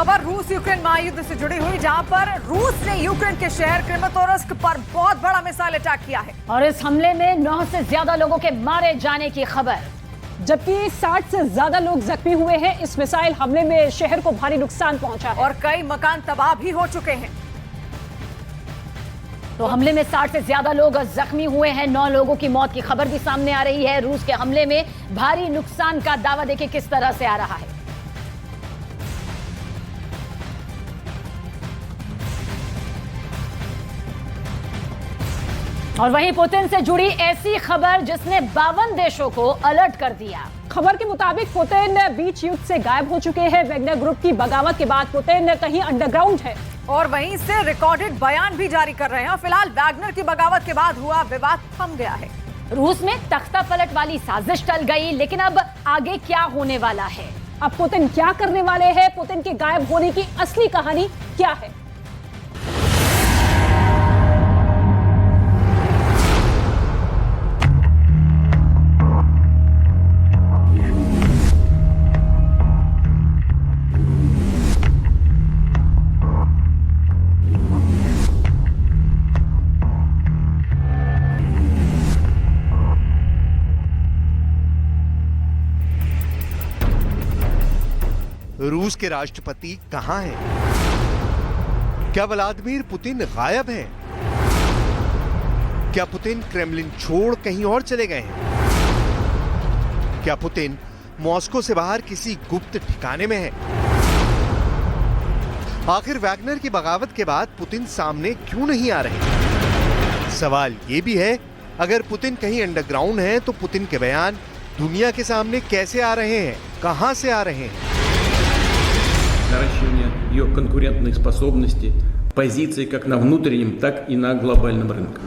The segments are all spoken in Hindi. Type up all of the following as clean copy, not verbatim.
खबर रूस यूक्रेन महायुद्ध से जुड़ी हुई, जहां पर रूस ने यूक्रेन के शहर क्रेमाटोर्स्क पर बहुत बड़ा मिसाइल अटैक किया है और इस हमले में 9 से ज्यादा लोगों के मारे जाने की खबर, जबकि 60 से ज्यादा लोग जख्मी हुए हैं। इस मिसाइल हमले में शहर को भारी नुकसान पहुंचा है और कई मकान तबाह भी हो चुके हैं। तो हमले में 60 से ज्यादा लोग जख्मी हुए हैं। 9 लोगों की मौत की खबर भी सामने आ रही है। रूस के हमले में भारी नुकसान का दावा देखिए किस तरह से आ रहा है। और वहीं पुतिन से जुड़ी ऐसी खबर जिसने 52 देशों को अलर्ट कर दिया। खबर के मुताबिक पुतिन बीच युद्ध से गायब हो चुके हैं। वैगनर ग्रुप की बगावत के बाद पुतिन कहीं अंडरग्राउंड है और वहीं से रिकॉर्डेड बयान भी जारी कर रहे हैं। फिलहाल वैगनर की बगावत के बाद हुआ विवाद थम गया है। रूस में तख्ता पलट वाली साजिश टल गई, लेकिन अब आगे क्या होने वाला है? अब पुतिन क्या करने वाले हैं? पुतिन के गायब होने की असली कहानी क्या है? रूस के राष्ट्रपति कहां हैं? क्या व्लादिमीर पुतिन गायब हैं? क्या पुतिन क्रेमलिन छोड़ कहीं और चले गए हैं? क्या पुतिन मॉस्को से बाहर किसी गुप्त ठिकाने में है? आखिर वैगनर की बगावत के बाद पुतिन सामने क्यों नहीं आ रहे? सवाल यह भी है, अगर पुतिन कहीं अंडरग्राउंड है तो पुतिन के बयान दुनिया के सामने कैसे आ रहे हैं, कहां से आ रहे हैं? наращивания ее конкурентной способности, позиций как на внутреннем, так и на глобальном рынке.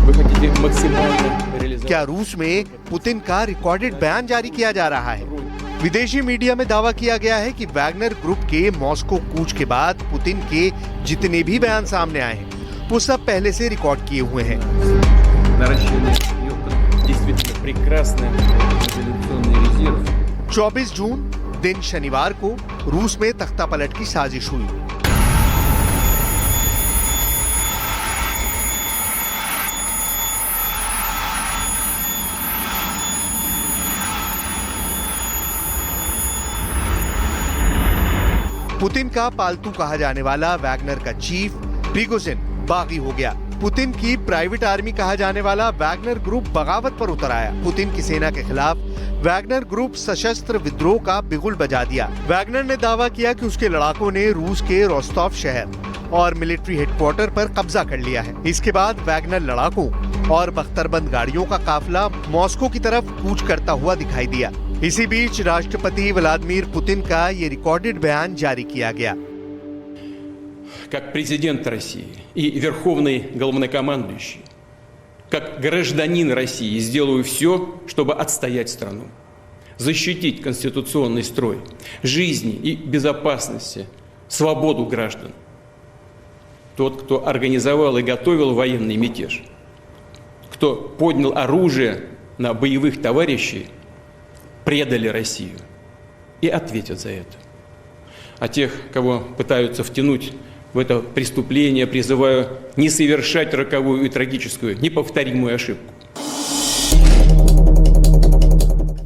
Вы хотите максимально реализовать? क्या रूस में पुतिन का रिकॉर्डेड बयान जारी किया जा रहा है? विदेशी मीडिया में दावा किया गया है कि वैगनर ग्रुप के मॉस्को कूच के बाद पुतिन के जितने भी बयान सामने आए हैं, वो सब पहले से रिकॉर्ड किए हुए हैं। Наращивание ее действительно прекрасный мобилизационный резерв. 24 जून दिन शनिवार को रूस में तख्ता पलट की साजिश हुई। पुतिन का पालतू कहा जाने वाला वैगनर का चीफ प्रिगोजिन बागी हो गया। पुतिन की प्राइवेट आर्मी कहा जाने वाला वैगनर ग्रुप बगावत पर उतर आया। पुतिन की सेना के खिलाफ वैगनर ग्रुप सशस्त्र विद्रोह का बिगुल बजा दिया। वैगनर ने दावा किया कि उसके लड़ाकों ने रूस के रोस्टोव शहर और मिलिट्री हेडक्वार्टर पर कब्जा कर लिया है। इसके बाद वैगनर लड़ाकों और बख्तरबंद गाड़ियों का काफिला मॉस्को की तरफ कूच करता हुआ दिखाई दिया। इसी बीच राष्ट्रपति व्लादिमीर पुतिन का ये रिकॉर्डेड बयान जारी किया गया। Как президент России и верховный главнокомандующий, как гражданин России сделаю все, чтобы отстоять страну, защитить конституционный строй, жизни и безопасности, свободу граждан. Тот, кто организовал и готовил военный мятеж, кто поднял оружие на боевых товарищей, предали Россию и ответят за это. А тех, кого пытаются втянуть в это преступление, призываю не совершать роковую и трагическую, неповторимую ошибку.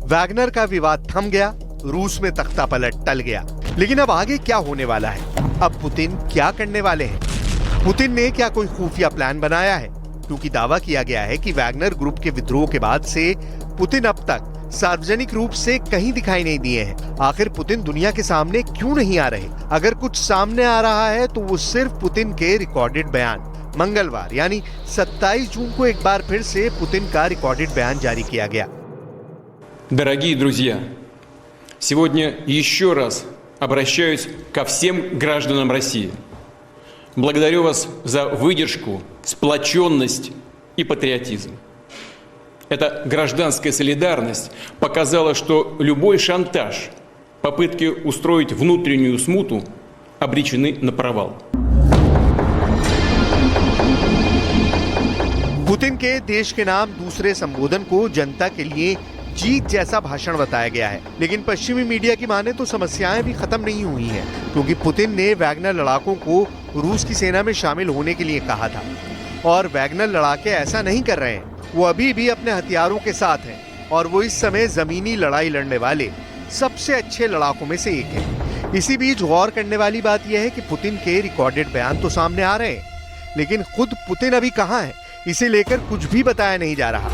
वैगनर का विवाद थम गया, रूस में तख्ता पलट टल गया, लेकिन अब आगे क्या होने वाला है? अब पुतिन क्या करने वाले हैं? पुतिन ने क्या कोई खुफिया प्लान बनाया है? क्योंकि दावा किया गया है कि वैगनर ग्रुप के विद्रोह के बाद से पुतिन अब तक सार्वजनिक रूप से कहीं दिखाई नहीं दिए हैं। आखिर पुतिन दुनिया के सामने क्यों नहीं आ रहे? अगर कुछ सामने आ रहा है तो वो सिर्फ पुतिन के रिकॉर्डेड बयान। मंगलवार यानी 27 जून को एक बार फिर से पुतिन का रिकॉर्डेड बयान जारी किया गया। Дорогие друзья, сегодня еще раз обращаюсь ко всем гражданам России. Благодарю вас за выдержку, сплоченность и патриотизм. Эта гражданская солидарность показала, что любой шантаж, попытки устроить внутреннюю смуту обречены на провал. पुतिन के देश के नाम दूसरे संबोधन को जनता के लिए जीत जैसा भाषण बताया गया है। लेकिन पश्चिमी मीडिया की माने तो समस्याएं भी खत्म नहीं हुई हैं, क्योंकि पुतिन ने वैगनर लड़ाकों को रूस की सेना में शामिल होने के लिए कहा था और वैगनर लड़ाके ऐसा नहीं कर रहे हैं। वो अभी भी अपने हथियारों के साथ हैं और वो इस समय जमीनी लड़ाई लड़ने वाले सबसे अच्छे लड़ाकों में से एक है। इसी बीच गौर करने वाली बात यह है कि पुतिन के रिकॉर्डेड बयान तो सामने आ रहे हैं, लेकिन खुद पुतिन अभी कहां है, इसे लेकर कुछ भी बताया नहीं जा रहा।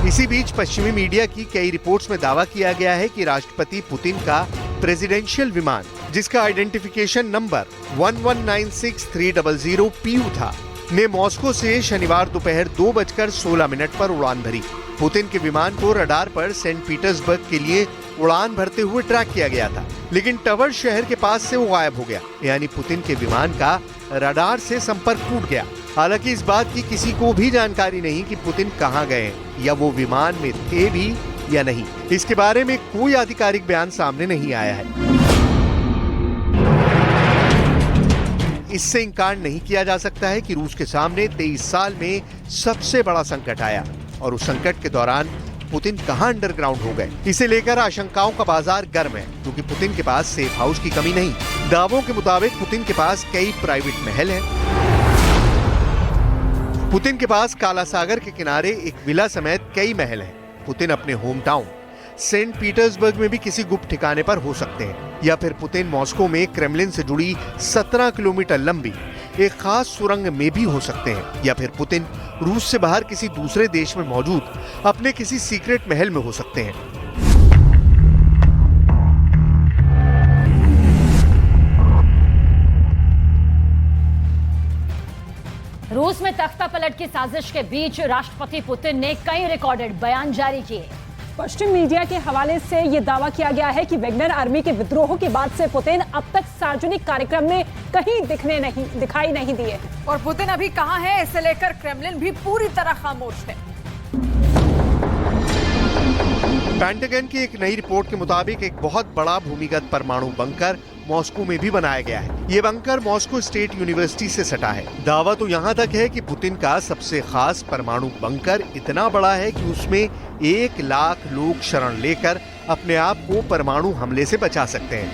इसी बीच पश्चिमी मीडिया की कई रिपोर्ट्स में दावा किया गया है कि राष्ट्रपति पुतिन का प्रेसिडेंशियल विमान, जिसका आइडेंटिफिकेशन नंबर 1196300 PU था, ने मॉस्को से शनिवार दोपहर 2:16 पर उड़ान भरी। पुतिन के विमान को रडार पर सेंट पीटर्सबर्ग के लिए उड़ान भरते हुए ट्रैक किया गया था, लेकिन टवर शहर के पास से वो गायब हो गया, यानी पुतिन के विमान का रडार से संपर्क टूट गया। हालांकि इस बात की किसी को भी जानकारी नहीं कि पुतिन कहां गए या वो विमान में थे भी या नहीं। इसके बारे में कोई आधिकारिक बयान सामने नहीं आया है। इससे इंकार नहीं किया जा सकता है कि रूस के सामने 23 साल में सबसे बड़ा संकट आया और उस संकट के दौरान पुतिन कहां अंडरग्राउंड हो गए। इसे लेकर आशंकाओं का बाजार गर्म है, क्योंकि पुतिन के पास सेफ हाउस की कमी नहीं। दावों के मुताबिक पुतिन के पास कई प्राइवेट महल हैं। पुतिन के पास काला सागर के किनारे एक विला समेत कई महल हैं। पुतिन अपने होम टाउन सेंट पीटर्सबर्ग में भी किसी गुप्त ठिकाने पर हो सकते हैं, या फिर पुतिन मॉस्को में क्रेमलिन से जुड़ी 17 किलोमीटर लंबी एक खास सुरंग में भी हो सकते हैं, या फिर पुतिन रूस से बाहर किसी दूसरे देश में मौजूद अपने किसी सीक्रेट महल में हो सकते हैं। रूस में तख्ता पलट की साजिश के बीच राष्ट्रपति पुतिन ने कई रिकॉर्डेड बयान जारी किए। पश्चिम मीडिया के हवाले से यह दावा किया गया है कि वैगनर आर्मी के विद्रोह के बाद से पुतिन अब तक सार्वजनिक कार्यक्रम में कहीं दिखाई नहीं दिए। और पुतिन अभी कहां है, इसे लेकर क्रेमलिन भी पूरी तरह खामोश है। पेंटागन की एक नई रिपोर्ट के मुताबिक एक बहुत बड़ा भूमिगत परमाणु बंकर मॉस्को में भी बनाया गया है। ये बंकर मॉस्को स्टेट यूनिवर्सिटी से सटा है। दावा तो यहाँ तक है कि पुतिन का सबसे खास परमाणु बंकर इतना बड़ा है कि उसमें 1 लाख लोग शरण लेकर अपने आप को परमाणु हमले से बचा सकते हैं।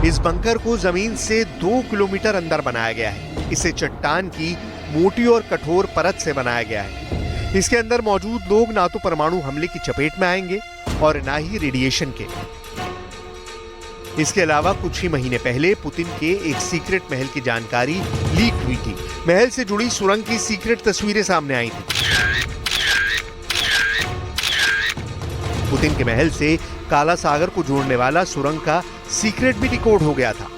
इस बंकर को जमीन से 2 किलोमीटर अंदर बनाया गया है। इसे चट्टान की मोटी और कठोर परत से बनाया गया है। इसके अंदर मौजूद लोग ना तो परमाणु हमले की चपेट में आएंगे और ना ही रेडिएशन के। इसके अलावा कुछ ही महीने पहले पुतिन के एक सीक्रेट महल की जानकारी लीक हुई थी। महल से जुड़ी सुरंग की सीक्रेट तस्वीरें सामने आई थी। पुतिन के महल से काला सागर को जोड़ने वाला सुरंग का सीक्रेट भी डिकोड हो गया था।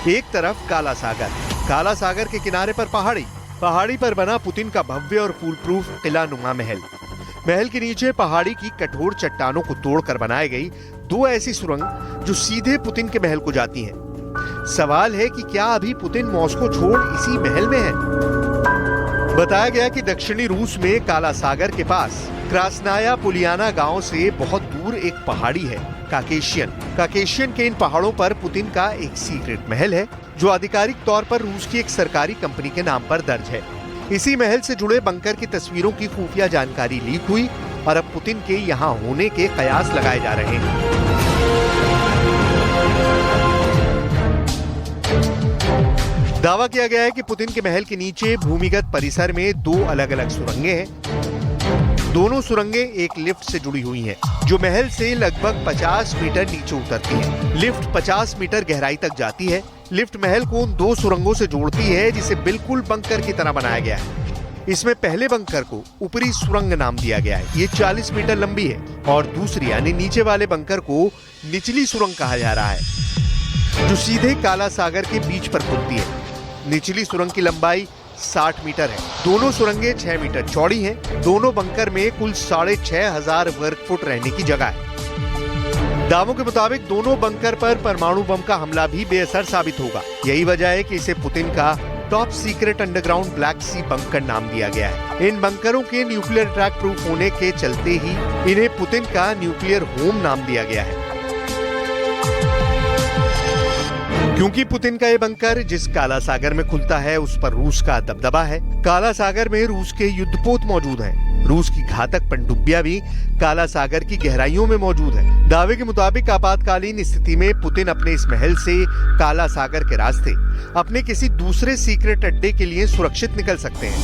एक तरफ काला सागर के किनारे पर पहाड़ी पर बना पुतिन का भव्य और फूल प्रूफ किला नुमा महल के नीचे पहाड़ी की कठोर चट्टानों को तोड़कर बनाई गई 2 ऐसी सुरंग जो सीधे पुतिन के महल को जाती हैं। सवाल है कि क्या अभी पुतिन मॉस्को छोड़ इसी महल में है? बताया गया कि दक्षिणी रूस में काला सागर के पास क्रास्नाया पुलियाना गांव से बहुत दूर एक पहाड़ी है, काकेशियन के इन पहाड़ों पर पुतिन का एक सीक्रेट महल है, जो आधिकारिक तौर पर रूस की एक सरकारी कंपनी के नाम पर दर्ज है। इसी महल से जुड़े बंकर की तस्वीरों की खुफिया जानकारी लीक हुई और अब पुतिन के यहाँ होने के कयास लगाए जा रहे हैं। दावा किया गया है कि पुतिन के महल के नीचे भूमिगत परिसर में 2 अलग-अलग सुरंगें हैं। दोनों सुरंगें एक लिफ्ट से जुड़ी हुई हैं, जो महल से लगभग 50 मीटर नीचे उतरती है। लिफ्ट 50 मीटर गहराई तक जाती है। लिफ्ट महल को उन 2 सुरंगों से जोड़ती है, जिसे बिल्कुल बंकर की तरह बनाया गया है। इसमें पहले बंकर को ऊपरी सुरंग नाम दिया गया है। ये 40 मीटर लंबी है और दूसरी यानी नीचे वाले बंकर को निचली सुरंग कहा जा रहा है, जो सीधे काला सागर के बीच पर खुलती है। निचली सुरंग की लंबाई 60 मीटर है। दोनों सुरंगें 6 मीटर चौड़ी हैं। दोनों बंकर में कुल 6500 वर्ग फुट रहने की जगह है। दावों के मुताबिक दोनों बंकर पर परमाणु बम का हमला भी बेअसर साबित होगा। यही वजह है कि इसे पुतिन का टॉप सीक्रेट अंडरग्राउंड ब्लैक सी बंकर नाम दिया गया है। इन बंकरों के न्यूक्लियर अटैक प्रूफ होने के चलते ही इन्हें पुतिन का न्यूक्लियर होम नाम दिया गया है, क्योंकि पुतिन का ये बंकर जिस काला सागर में खुलता है उस पर रूस का दबदबा है। काला सागर में रूस के युद्धपोत मौजूद हैं। रूस की घातक पनडुब्बियां भी काला सागर की गहराइयों में मौजूद है। दावे के मुताबिक आपातकालीन स्थिति में पुतिन अपने इस महल से काला सागर के रास्ते अपने किसी दूसरे सीक्रेट अड्डे के लिए सुरक्षित निकल सकते हैं।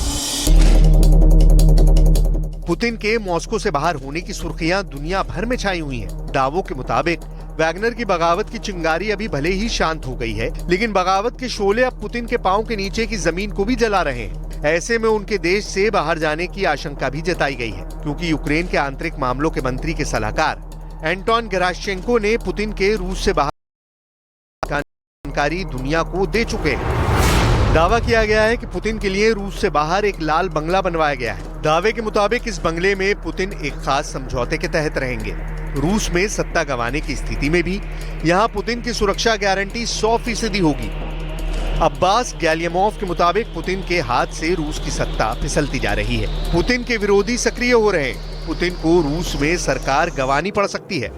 पुतिन के मॉस्को से बाहर होने की सुर्खियां दुनिया भर में छाई हुई हैं। दावों के मुताबिक वैगनर की बगावत की चिंगारी अभी भले ही शांत हो गई है, लेकिन बगावत के शोले अब पुतिन के पांव के नीचे की जमीन को भी जला रहे हैं। ऐसे में उनके देश से बाहर जाने की आशंका भी जताई गई है, क्योंकि यूक्रेन के आंतरिक मामलों के मंत्री के सलाहकार एंटोन गेराशचेंको ने पुतिन के रूस से बाहर जानकारी दुनिया को दे चुके हैं। दावा किया गया है कि पुतिन के लिए रूस से बाहर एक लाल बंगला बनवाया गया है। दावे के मुताबिक इस बंगले में पुतिन एक खास समझौते के तहत रहेंगे। रूस में सत्ता गंवाने की स्थिति में भी यहाँ पुतिन की सुरक्षा गारंटी 100% होगी। अब्बास गैलियमोव के मुताबिक पुतिन के हाथ से रूस की सत्ता फिसलती जा रही है। पुतिन के विरोधी सक्रिय हो रहे हैं। पुतिन को रूस में सरकार गंवानी पड़ सकती है।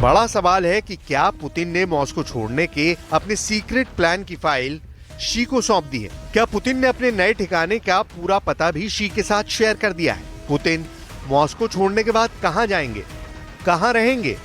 बड़ा सवाल है कि क्या पुतिन ने मॉस्को छोड़ने के अपने सीक्रेट प्लान की फाइल शी को सौंप दी है? क्या पुतिन ने अपने नए ठिकाने का पूरा पता भी शी के साथ शेयर कर दिया है? पुतिन मॉस्को छोड़ने के बाद कहां जाएंगे, कहां रहेंगे,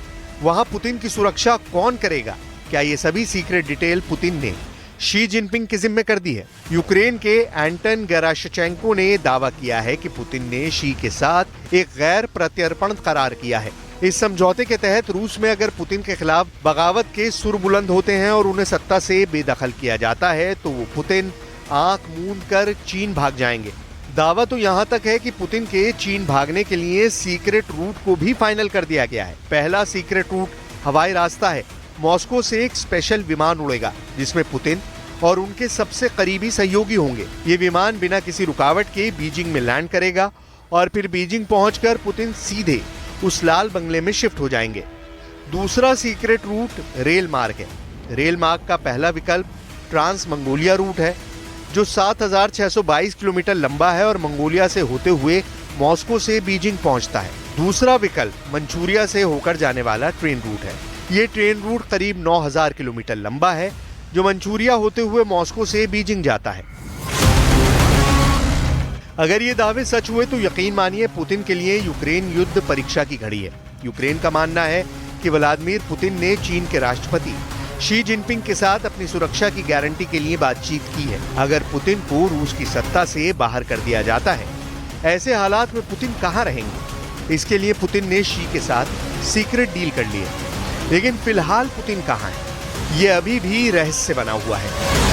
वहां पुतिन की सुरक्षा कौन करेगा? क्या ये सभी सीक्रेट डिटेल पुतिन ने शी जिनपिंग के जिम्मे कर दी है? यूक्रेन के एंटन गेराशचेंको ने दावा किया है कि पुतिन ने शी के साथ एक गैर प्रत्यर्पण करार किया है। इस समझौते के तहत रूस में अगर पुतिन के खिलाफ बगावत के सुर बुलंद होते हैं और उन्हें सत्ता से बेदखल किया जाता है तो वो पुतिन आंख मूंद कर चीन भाग जाएंगे। दावा तो यहाँ तक है कि पुतिन के चीन भागने के लिए सीक्रेट रूट को भी फाइनल कर दिया गया है। पहला सीक्रेट रूट हवाई रास्ता है। मॉस्को से एक स्पेशल विमान उड़ेगा जिसमें पुतिन और उनके सबसे करीबी सहयोगी होंगे। ये विमान बिना किसी रुकावट के बीजिंग में लैंड करेगा और फिर बीजिंग पहुंचकर पुतिन सीधे उस लाल बंगले में शिफ्ट हो जाएंगे। दूसरा सीक्रेट रूट रेल मार्ग है। रेल मार्ग का पहला विकल्प ट्रांस मंगोलिया रूट है जो 7,622 किलोमीटर लंबा है और मंगोलिया से होते हुए मॉस्को से बीजिंग पहुंचता है। दूसरा विकल्प मंचूरिया से होकर जाने वाला ट्रेन रूट है। ये ट्रेन रूट करीब 9,000 किलोमीटर लंबा है जो मंचूरिया होते हुए मॉस्को से बीजिंग जाता है। अगर ये दावे सच हुए तो यकीन मानिए पुतिन के लिए यूक्रेन युद्ध परीक्षा की घड़ी है। यूक्रेन का मानना है कि व्लादिमीर पुतिन ने चीन के राष्ट्रपति शी जिनपिंग के साथ अपनी सुरक्षा की गारंटी के लिए बातचीत की है। अगर पुतिन को रूस की सत्ता से बाहर कर दिया जाता है, ऐसे हालात में पुतिन कहां रहेंगे? इसके लिए पुतिन ने शी के साथ सीक्रेट डील कर ली है, लेकिन फिलहाल पुतिन कहां है, ये अभी भी रहस्य बना हुआ है।